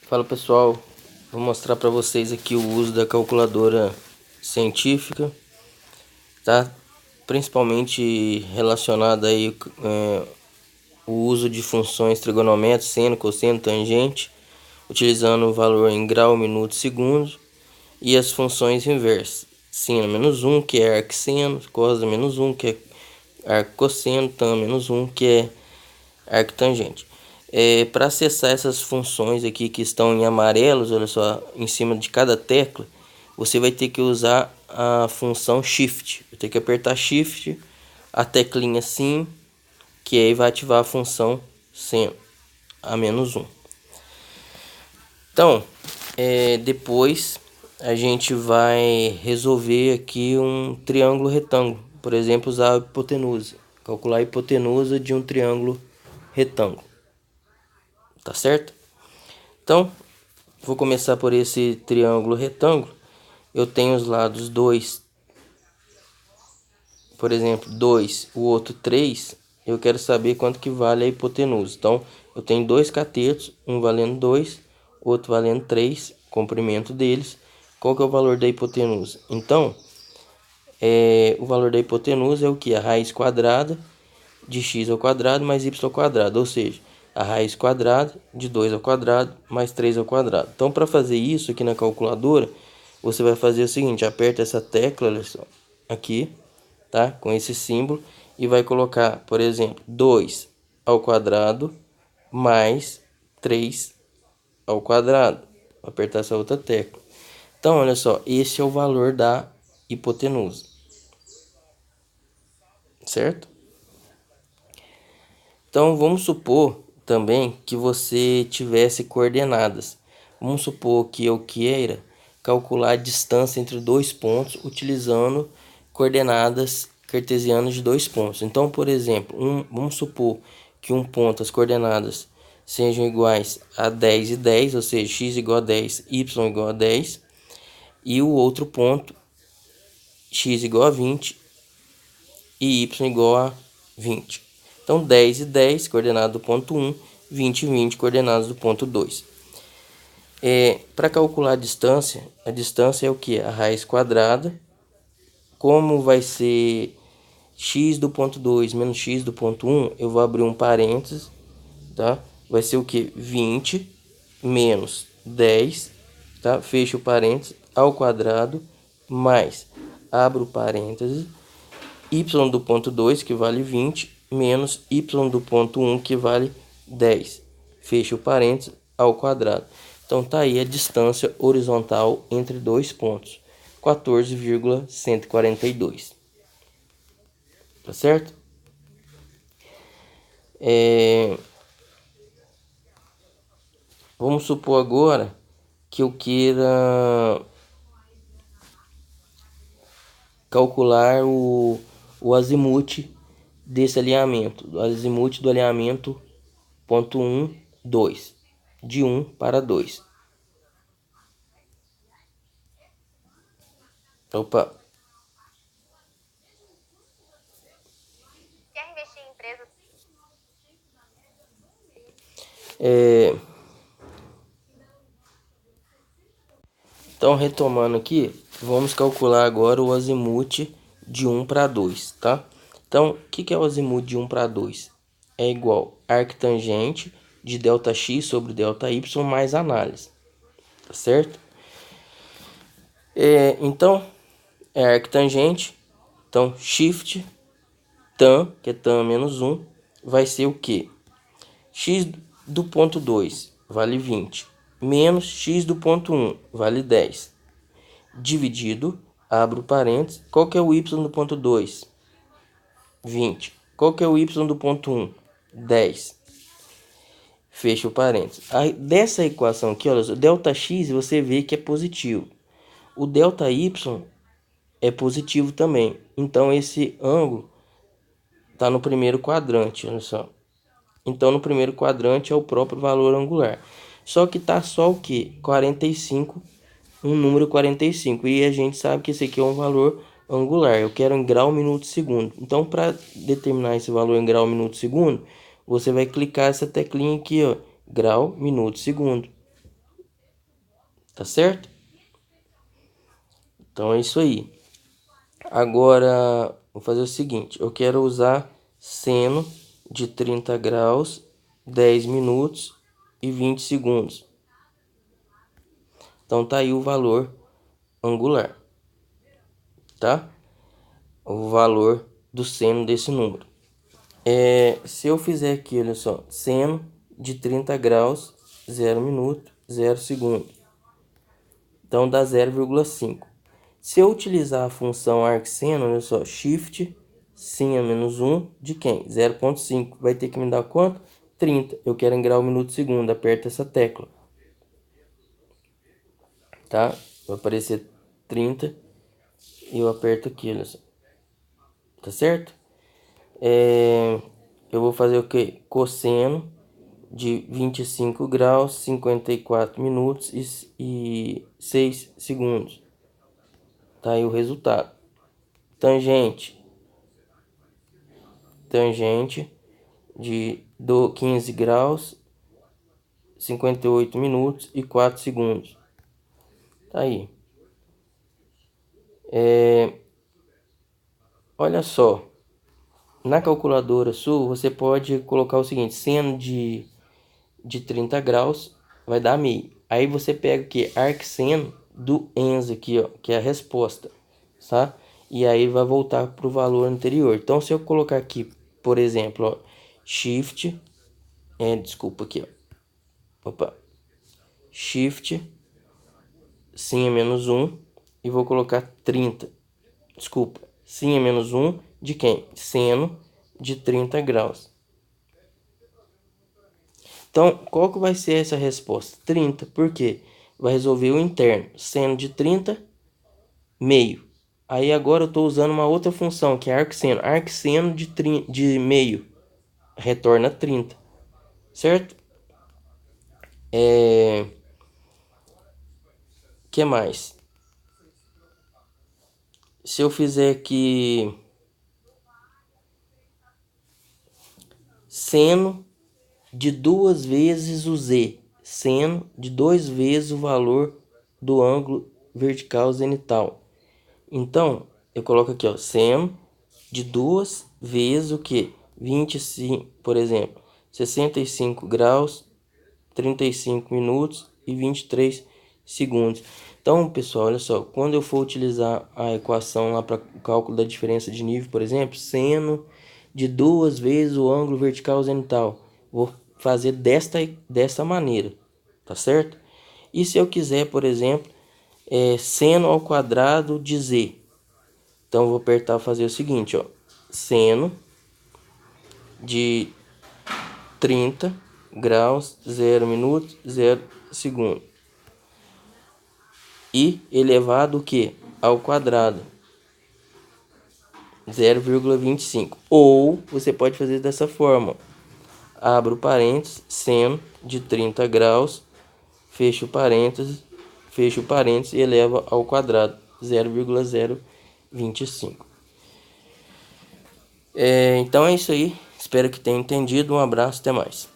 Fala pessoal, vou mostrar para vocês aqui o uso da calculadora científica, tá? Principalmente relacionado aí o uso de funções trigonométricas, seno, cosseno, tangente, utilizando o valor em grau, minuto, segundo, e as funções inversas, seno menos 1, que é arcseno, cos menos 1, que é arccosseno, tan menos 1, que é arctangente. Para acessar essas funções aqui que estão em amarelos, olha só, em cima de cada tecla, você vai ter que usar a função Shift. Vai ter que apertar Shift, a teclinha assim, que aí vai ativar a função seno, a menos 1. Então, depois a gente vai resolver aqui um triângulo retângulo. Por exemplo, usar a hipotenusa. Calcular a hipotenusa de um triângulo retângulo. Tá certo? Então, vou começar por esse triângulo retângulo. Eu tenho os lados 2, por exemplo, 2, o outro 3. Eu quero saber quanto que vale a hipotenusa. Então, eu tenho dois catetos, um valendo 2, outro valendo 3, comprimento deles. Qual que é o valor da hipotenusa? Então, o valor da hipotenusa é o que? A raiz quadrada de x ao quadrado mais y ao quadrado, ou seja, a raiz quadrada de 2 ao quadrado mais 3 ao quadrado. Então, para fazer isso aqui na calculadora, você vai fazer o seguinte: aperta essa tecla, olha só, aqui, tá? Com esse símbolo, e vai colocar, por exemplo, 2 ao quadrado mais 3 ao quadrado. Vou apertar essa outra tecla. Então, olha só, esse é o valor da hipotenusa, certo? Então, vamos supor também que você tivesse coordenadas. Vamos supor que eu queira calcular a distância entre dois pontos utilizando coordenadas cartesianas de dois pontos. Então, por exemplo, vamos supor que um ponto, as coordenadas sejam iguais a 10 e 10, ou seja, x igual a 10, y igual a 10, e o outro ponto, x igual a 20 e y igual a 20. Então, 10 e 10, coordenado do ponto 1, 20 e 20, coordenadas do ponto 2. Para calcular a distância é o que? A raiz quadrada. Como vai ser x do ponto 2 menos x do ponto 1, eu vou abrir um parênteses, tá? Vai ser o que? 20 menos 10, tá? Fecha o parênteses, ao quadrado, mais, abro o parênteses, y do ponto 2, que vale 20, menos y do ponto 1, que vale 10. Fecha o parênteses, ao quadrado. Então, tá aí a distância horizontal entre dois pontos, 14,142. Tá certo? Vamos supor agora que eu queira calcular o azimuth desse alinhamento, o azimuth do alinhamento ponto 1, 2, de 1 para 2. Opa. Quer investir em empresas? Então, retomando aqui, vamos calcular agora o azimuth de 1 para 2, tá? Então, o que é o azimuth de 1 para 2? É igual a arctangente de ΔX sobre ΔY mais análise, tá certo? Então, é arctangente, então shift tan, que é tan menos 1, vai ser o quê? X do ponto 2 vale 20, menos x do ponto 1 vale 10, dividido, abro parênteses, qual que é o y do ponto 2? 20. Qual que é o y do ponto 1? 10. Fecha o parênteses. Aí, dessa equação aqui, olha, o ΔX você vê que é positivo. O ΔY é positivo também. Então, esse ângulo está no primeiro quadrante, olha só. Então, no primeiro quadrante é o próprio valor angular. Só que tá só o que? 45, um número 45. E a gente sabe que esse aqui é um valor angular. Eu quero em grau, minuto, segundo. Então, para determinar esse valor em grau, minuto, segundo, você vai clicar essa teclinha aqui, ó, grau, minuto, segundo. Tá certo? Então é isso aí. Agora, vou fazer o seguinte. Eu quero usar seno de 30 graus, 10 minutos e 20 segundos. Então tá aí o valor angular, tá? O valor do seno desse número. Se eu fizer aqui, olha só, seno de 30 graus, 0 minuto, 0 segundo. Então dá 0,5. Se eu utilizar a função arcseno, olha só, shift sin a menos 1 de quem? 0,5. Vai ter que me dar quanto? 30. Eu quero em grau minuto segundo. Aperta essa tecla. Tá? Vai aparecer 30 e eu aperto aqui, olha só. Tá certo? Eu vou fazer o que? Cosseno de 25 graus, 54 minutos e 6 segundos. Tá aí o resultado. Tangente de 15 graus, 58 minutos e 4 segundos. Tá aí. Olha só. Na calculadora sua, você pode colocar o seguinte. Seno de 30 graus vai dar meio. Aí você pega o que? Arcseno do ENS aqui, ó, que é a resposta. Tá? E aí vai voltar para o valor anterior. Então, se eu colocar aqui, por exemplo, ó, shift, desculpa aqui, ó. Opa. Shift, sin a menos 1 e vou colocar 30. Desculpa, sin a menos 1 de quem? Seno de 30 graus. Então, qual que vai ser essa resposta? 30, por quê? Vai resolver o interno. Seno de 30, meio. Aí agora eu estou usando uma outra função, que é arcseno. Arcseno de meio retorna 30, certo? Que mais? Se eu fizer aqui seno de 2 vezes o z, seno de 2 vezes o valor do ângulo vertical zenital. Então, eu coloco aqui, ó, seno de 2 vezes o que? 25, por exemplo, 65 graus, 35 minutos e 23 segundos. Então, pessoal, olha só, quando eu for utilizar a equação lá para o cálculo da diferença de nível, por exemplo, seno de 2 vezes o ângulo vertical zenital, vou fazer desta maneira, tá certo? E se eu quiser, por exemplo, seno ao quadrado de z, então eu vou apertar fazer o seguinte, ó, seno de 30 graus, 0 minutos, 0 segundo. E elevado o que? Ao quadrado. 0,25. Ou você pode fazer dessa forma. Abro parênteses, seno de 30 graus, fecho parênteses e eleva ao quadrado. 0,025. Então é isso aí. Espero que tenha entendido. Um abraço, até mais.